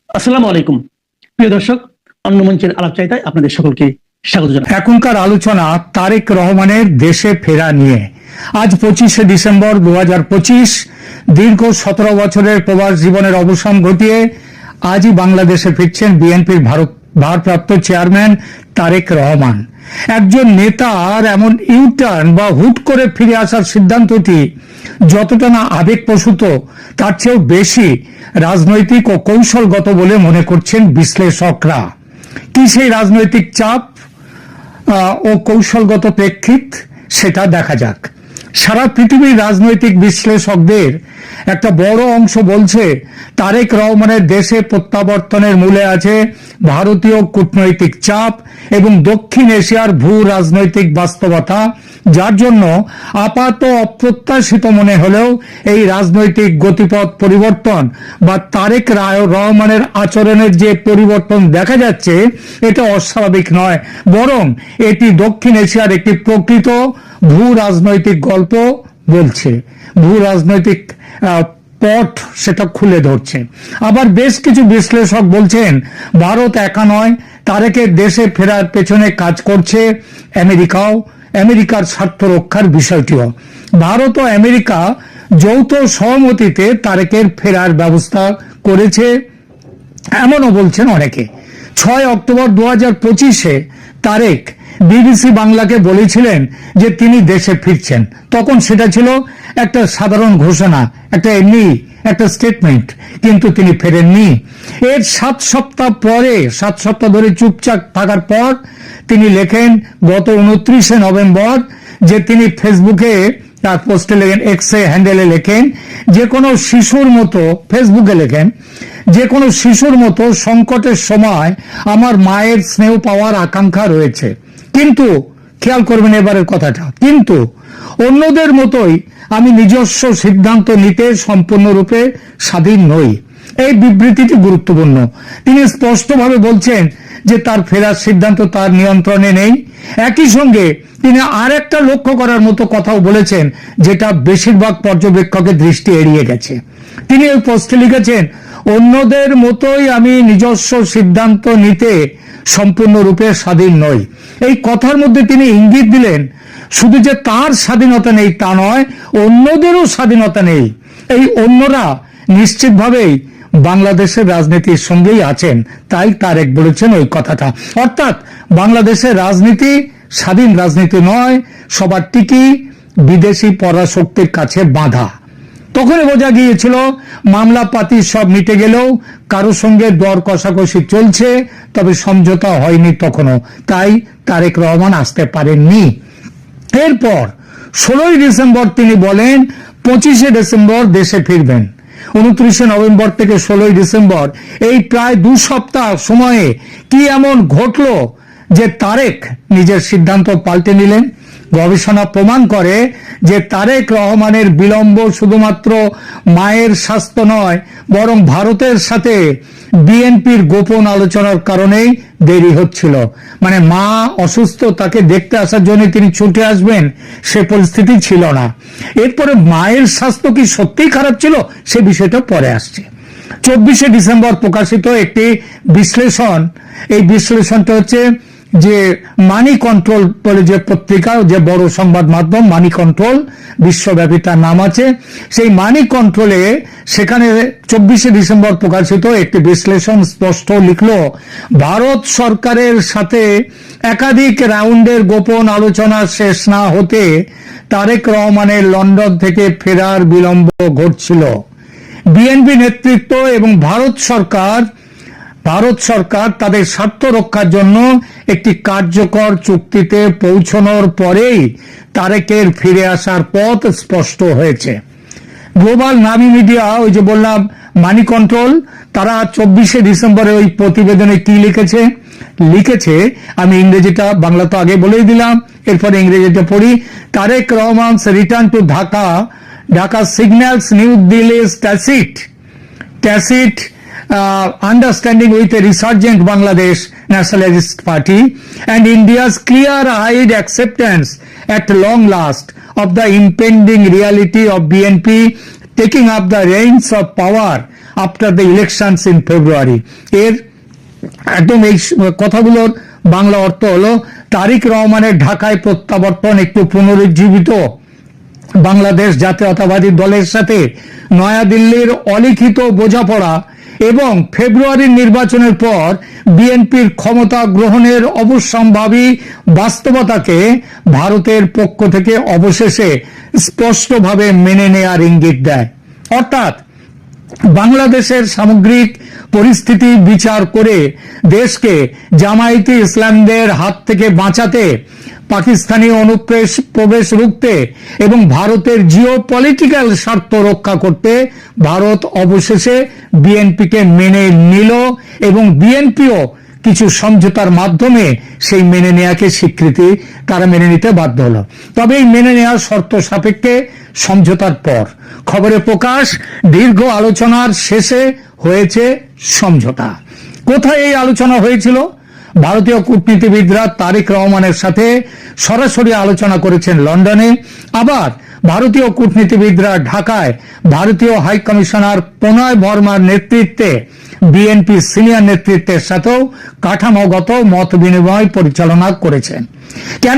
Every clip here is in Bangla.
আসসালামু আলাইকুম প্রিয় দর্শক, অন্য মঞ্চের আলাপচারিতায় আপনাদের সকলকে স্বাগত জানাই। এখনকার আলোচনা তারেক রহমানের দেশে ফেরা নিয়ে। আজ 25শে ডিসেম্বর 2025, দীর্ঘ 17 বছরের প্রবাস জীবনের অবসান ঘটিয়ে আজই বাংলাদেশে ফিরছেন বিএনপির ভারপ্রাপ্ত চেয়ারম্যান তারেক রহমান। একজন নেতার এমন ইউটার্ন বা হুট করে ফিরে আসার সিদ্ধান্তটি যতটা না আবেগপ্রসূত, তার চেয়েও বেশি রাজনৈতিক ও কৌশলগত বলে মনে করছেন বিশ্লেষকরা। কি সেই রাজনৈতিক চাপ ও কৌশলগত প্রেক্ষিত, সেটা দেখা যাক। সারা পৃথিবীর রাজনৈতিক বিশ্লেষকদের একটা বড় অংশ বলছে তারেক রহমানের দেশে প্রত্যাবর্তনের মূলে আছে ভারতীয় কূটনৈতিক চাপ এবং দক্ষিণ এশিয়ার ভূ রাজনৈতিক বাস্তবতা, যার জন্য আপাত অপ্রত্যাশিত মনে হলেও এই রাজনৈতিক গতিপথ পরিবর্তন বা তারেক রহমানের আচরণের যে পরিবর্তন দেখা যাচ্ছে, এটা অস্বাভাবিক নয়, বরং এটি দক্ষিণ এশিয়ার একটি প্রকৃত ভূ রাজনৈতিক গল্প বলছে। ভূ রাজনৈতিক পথ সেটা খুলে ধরছে। আবার বেশ কিছু বিশ্লেষক বলছেন ভারত একা নয়, তারেকের দেশে ফেরার পেছনে কাজ করছে আমেরিকার স্বার্থ রক্ষার বিষয়টিও। ভারত ও আমেরিকা যৌথ সহমতিতে তারেকের ফেরার ব্যবস্থা করেছে, এমনও বলছেন অনেকে। 6 অক্টোবর 2025-এ তারেক বিবিসি বাংলাকে বলেছিলেন যে তিনি দেশে ফিরছেন। তখন সেটা ছিল একটা সাধারণ ঘোষণা, একটা স্টেটমেন্ট, কিন্তু তিনি ফেরেননি। এর 7 সপ্তাহ ধরে চুপচাপ থাকার পর তিনি লেখেন গত 29শে নভেম্বর যে তিনি ফেসবুকে তার পোস্টে লেখেন, এক্সে হ্যান্ডেলে লেখেন, যে কোনো শিশুর মতো, ফেসবুকে লেখেন, যে কোনো শিশুর মতো সংকটের সময় আমার মায়ের স্নেহ পাওয়ার আকাঙ্ক্ষা রয়েছে, কিন্তু খেয়াল করবেন এবারের কথাটা, কিন্তু অন্যদের মতোই আমি নিজস্ব সিদ্ধান্ত নিতে সম্পূর্ণরূপে স্বাধীন নই। এই বিবৃতিটি গুরুত্বপূর্ণ। তিনি স্পষ্টভাবে বলছেন যে তার ফেরার সিদ্ধান্ত তার নিয়ন্ত্রণে নেই। একই সঙ্গে তিনি আর একটা লক্ষ্য করার মতো কথাও বলেছেন, যেটা বেশিরভাগ পর্যবেক্ষকের দৃষ্টি এড়িয়ে গেছে। তিনি ওই পোস্টে লিখেছেন, অন্যদের মতোই আমি নিজস্ব সিদ্ধান্ত নিতে সম্পূর্ণরূপে স্বাধীন নই। এই কথার মধ্যে তিনি ইঙ্গিত দিলেন শুধু যে তার স্বাধীনতা নেই তা নয়, অন্যদেরও স্বাধীনতা নেই। এই অন্যরা নিশ্চিতভাবেই বাংলাদেশের রাজনীতির সঙ্গেই আছেন, তাই তারেক বলেছেন ওই কথাটা। অর্থাৎ বাংলাদেশের রাজনীতি স্বাধীন রাজনীতি নয়, সবার টিকি বিদেশি পরাশক্তির কাছে বাঁধা। তখনই বোঝা গিয়েছিল মামলা পাতি সব মিটে গেলেও কারো সঙ্গে দর কষাকষি চলছে, তবে সমঝোতা হয়নি তখনও, তাই তারেক রহমান আসতে পারেননি। এরপর 16ই ডিসেম্বর তিনি বলেন 25শে ডিসেম্বর দেশে ফিরবেন। 29শে নভেম্বর থেকে 16ই ডিসেম্বর, এই প্রায় 2 সপ্তাহ সময়ে কি এমন ঘটলো যে তারেক নিজের সিদ্ধান্ত পাল্টে নিলেন? গবেষণা প্রমাণ করে যে তারেক রহমানের বিলম্ব শুধুমাত্র মায়ের স্বাস্থ্য নয়, বরং ভারতের সাথে বিএনপির গোপন আলোচনার কারণেই দেরি হচ্ছিল। মানে মা অসুস্থ, তাকে দেখতে আসার জন্য তিনি ছুটে আসবেন, সে পরিস্থিতি ছিল না। এরপরে মায়ের স্বাস্থ্য কি সত্যিই খারাপ ছিল, সে বিষয়টা পরে আসছে। 24শে ডিসেম্বর প্রকাশিত একটি বিশ্লেষণ, এই বিশ্লেষণটা হচ্ছে যে মানি কন্ট্রোল বলে যে পত্রিকা, যে বড় সংবাদ মাধ্যম মানি কন্ট্রোল, বিশ্বব্যাপী তার নাম আছে, সেই মানি কন্ট্রোলে সেখানে 24শে ডিসেম্বর প্রকাশিত একটি বিশ্লেষণ স্পষ্ট লিখল, ভারত সরকারের সাথে একাধিক রাউন্ডের গোপন আলোচনা শেষ না হতে তারেক রহমানের লন্ডন থেকে ফেরার বিলম্ব ঘটছিল। বিএনপি নেতৃত্ব এবং ভারত সরকার তাদের স্বার্থ রক্ষার জন্য একটি কার্যকর চুক্তিতে পৌঁছানোর পরেই তারেকের ফিরে আসার পথ স্পষ্ট হয়েছে। গ্লোবাল নামী মিডিয়া, ওই যে বললাম মানি কন্ট্রোল, তারা 24শে ডিসেম্বরে ওই প্রতিবেদনে কি লিখেছে আমি ইংরেজিটা, বাংলা তো আগে বলেই দিলাম, এরপরে ইংরেজিটা পড়ি। Tarique Rahman's return to Dhaka signals new Delhi's tacit understanding with a resurgent Bangladesh Nationalist Party and India's clear-eyed acceptance at long last of the impending reality of BNP taking up the reins of power after the elections in February. এর একদম এই কথাগুলোর বাংলা অর্থ হলো তারেক রহমানের ঢাকায় প্রত্যাবর্তন একটু পুনরুজ্জীবিত বাংলাদেশ জাতীয়তাবাদী দলের সাথে নয়াদিল্লির অলিখিত বোঝাপড়া এবং ফেব্রুয়ারির নির্বাচনের পর বিএনপির ক্ষমতা গ্রহণের অবশ্যম্ভাবী বাস্তবতাকে ভারতের পক্ষ থেকে অবশেষে স্পষ্টভাবে মেনে নেয়ার ইঙ্গিত দেয়। অর্থাৎ বাংলাদেশের সামগ্রিক পরিস্থিতি বিচার করে দেশকে জামায়াতে ইসলামীদের হাত থেকে বাঁচাতে, পাকিস্তানি অনুপ্রবেশ রুখতে এবং ভারতের জিও পলিটিক্যাল স্বার্থ রক্ষা করতে ভারত অবশেষে বিএনপিকে মেনে নিল এবং বিএনপিও কিছু সমঝোতার মাধ্যমে সেই মেনে নেওয়াকে স্বীকৃতি তারা মেনে নিতে বাধ্য হলো। তবে এই মেনে নেওয়ার শর্ত সাপেক্ষে সমঝোতার পর খবরে প্রকাশ দীর্ঘ আলোচনার শেষে হয়েছে সমঝোতা। কোথায় এই আলোচনা হয়েছিল? ভারতীয় কূটনীতিবিদরা তারেক রহমানের সাথে সরাসরি আলোচনা করেছেন লন্ডনে, আবার ভারতীয় কূটনীতিবিদরা ঢাকায় ভারতীয় হাই কমিশনার প্রণয় বর্মার নেতৃত্বে বিএনপি সিনিয়র নেতৃত্বের সাথেও কাঠামোগত মত বিনিময় পরিচালনা করেছেন। কেন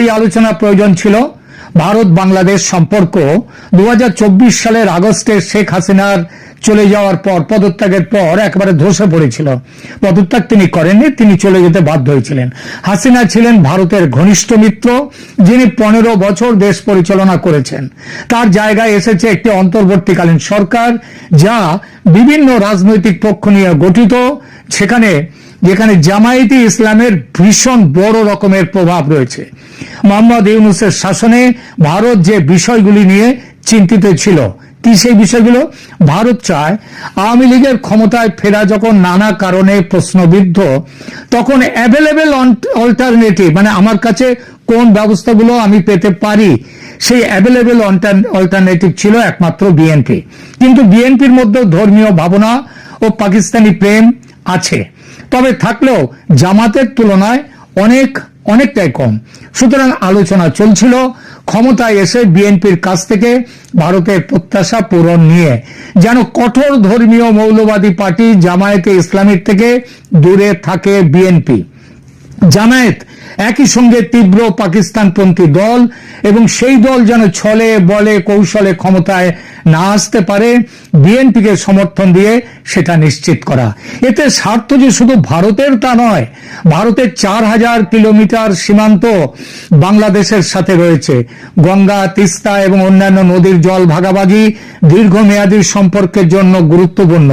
এই আলোচনা প্রয়োজন ছিল? ভারত বাংলাদেশ সম্পর্ক 2024 সালের আগস্টে শেখ হাসিনার চলে যাওয়ার পর, পদত্যাগের পর একেবারে ধসে পড়েছিল। পদত্যাগ তিনি করেননি, তিনি চলে যেতে বাধ্য হয়েছিলেন। হাসিনা ছিলেন ভারতের ঘনিষ্ঠ মিত্র, যিনি 15 বছর দেশ পরিচালনা করেছেন। তার জায়গায় এসেছে একটি অন্তর্বর্তীকালীন সরকার যা বিভিন্ন রাজনৈতিক পক্ষ নিয়ে গঠিত, যেখানে জামায়াতে ইসলামের ভীষণ বড় রকমের প্রভাব রয়েছে। মোহাম্মদ ইউনূসের শাসনে ভারত যে বিষয়গুলি নিয়ে চিন্তিত ছিল, কি সেই বিষয়গুলো? ভারত চায় আওয়ামী লীগের ক্ষমতায় ফেরা যখন নানা কারণে প্রশ্নবিদ্ধ, তখন অ্যাভেলেবেল অল্টারনেটিভ, মানে আমার কাছে কোন ব্যবস্থাগুলো আমি পেতে পারি, সেই অ্যাভেলেবেল অল্টারনেটিভ ছিল একমাত্র বিএনপি। কিন্তু বিএনপির মধ্যে ধর্মীয় ভাবনা ও পাকিস্তানি প্রেম আছে, তবে থাকলেও জামাতের তুলনায় অনেকটাই কম। সুতরাং আলোচনা চলছিল ক্ষমতায় এসে বিএনপির কাছ থেকে ভারতের প্রত্যাশা পূরণ নিয়ে, যেন কঠোর ধর্মীয় মৌলবাদী পার্টি জামায়াতে ইসলামীর থেকে দূরে থাকে বিএনপি। জামায়াত একই সঙ্গে তীব্র পাকিস্তানপন্থী দল এবং সেই দল যেন ছলে বলে কৌশলে ক্ষমতায় না আসতে পারে, বিএনপিকে সমর্থন দিয়ে সেটা নিশ্চিত করা। এতে স্বার্থ যে শুধু ভারতের তা নয়, ভারতের 4000 কিলোমিটার সীমান্ত বাংলাদেশের সাথে রয়েছে। গঙ্গা, তিস্তা এবং অন্যান্য নদীর জল ভাগাভাগি দীর্ঘমেয়াদী সম্পর্কের জন্য গুরুত্বপূর্ণ।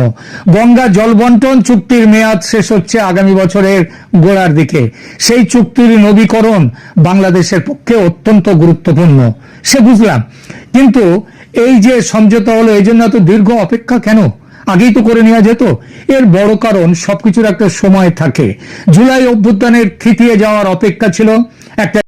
গঙ্গা জল বন্টন চুক্তির মেয়াদ শেষ হচ্ছে আগামী বছরের গোড়ার দিকে। সেই চুক্তির নবীকরণ বাংলাদেশের পক্ষে অত্যন্ত গুরুত্বপূর্ণ, সে বুঝলাম। কিন্তু এই যে সমঝোতা হলো, এই জন্য এত দীর্ঘ অপেক্ষা কেন? আগেই তো করে নেওয়া যেত। এর বড় কারণ সবকিছুর একটা সময় থাকে। জুলাই অভ্যুত্থানের থিতিয়ে যাওয়ার অপেক্ষা ছিল, একটা